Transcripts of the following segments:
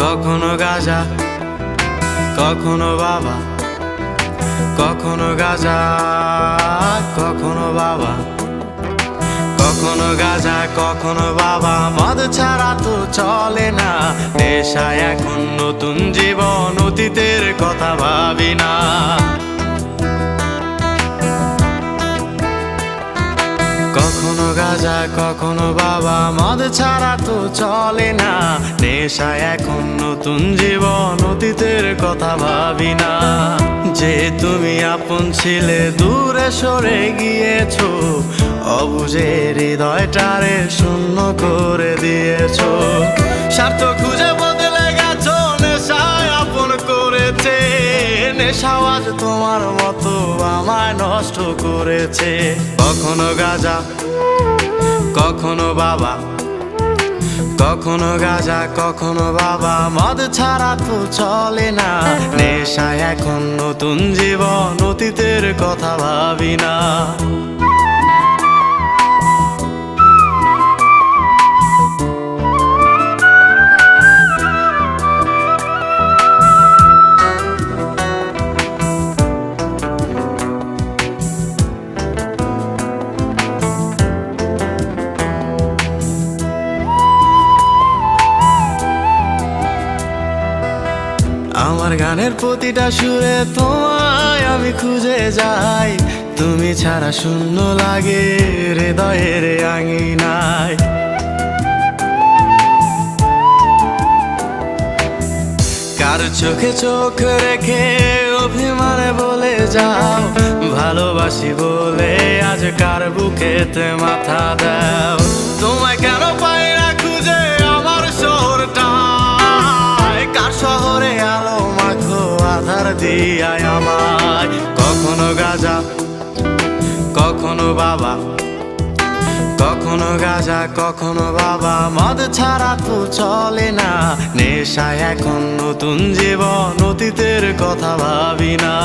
কখনো গাঁজা, কখনো বাবা, কখনো গাঁজা, কখনো বাবা, কখনো গাঁজা, কখনো বাবা। মদ ছাড়া তো চলে না, নেশায় এখন নতুন জীবন, অতীতের কথা ভাবি না। কখনো গাঁজা, কখনো বাবা, মদ ছাড়া তো চলে না, নেশায় এখন নতুন জীবন, অতীতের কথা ভাবি না। যে তুমি আপন ছিলে দূরে সরে গিয়েছো, অবুঝে হৃদয়টারে শূন্য করে দিয়েছো। স্বার্থ খুঁজে বদলে গেছো, নেশায় আপন করেছে, নেশাও আজ তোমার মতো আমায় নষ্ট করেছে। কখনো গাঁজা, কখনো বাবা, কখনো গাঁজা, কখনো বাবা, মদ ছাড়া তো চলে না, নেশায় এখন নতুন জীবন, অতীতের কথা ভাবি না। আমার গানের প্রতিটা সুরে তোমায় আমি খুঁজে যাই, তুমি ছাড়া শূন্য লাগে হৃদয়ের আঙিনায়। কার চোখে চোখ রেখে অভিমানে বলে যাও, ভালোবাসি বলে আজ কার বুকেতে মাথা দাও। তোমায় কেন পাই না খুঁজে আমার শহরটা, কার শহরে আলো মাখো আধার দিয়ায় আমায়। কখনো গাঁজা, কখনো বাবা, কখনো গাঁজা, কখনো বাবা, মদ ছাড়া তো চলে না, নেশায় এখন নতুন জীবন, অতীতের কথা ভাবি না।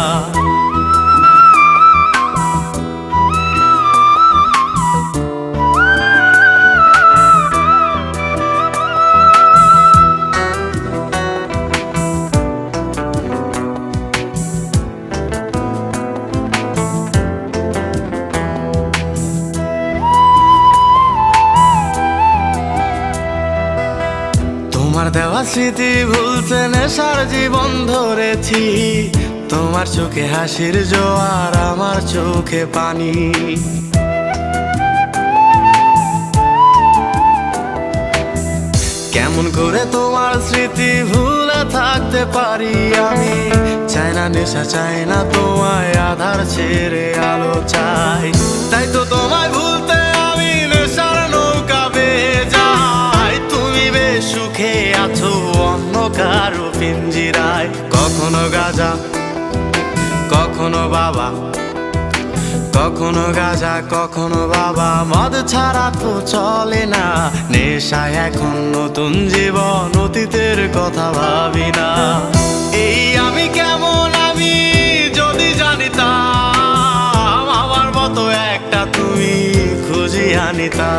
তোমার দেওয়া স্মৃতি ভুলতে নেশার জীবন ধরেছি, তোমার চোখে হাসির জোয়ার, আমার চোখে পানি। কেমন করে তোমার স্মৃতি ভুলে থাকতে পারি আমি, চাই না নেশা, চাই না তোমায় আধার ছেড়ে আলো চাই। তাই তো তোমায় ভুলতে আমি নেশার নৌকা বেয়ে যাই, তুমি বেশ সুখে আছো অন্য কারো পিঞ্জিরায়। কখনো গাঁজা, কখনো বাবা, কখনো গাঁজা, কখনো বাবা, মদ ছাড়া তো চলে না, নেশায় এখন নতুন জীবন, অতীতের কথা ভাবি না। এই আমি কেমন, আমি যদি জানিতাম, আমার মতো একটা তুমি খুঁজি আনিতা।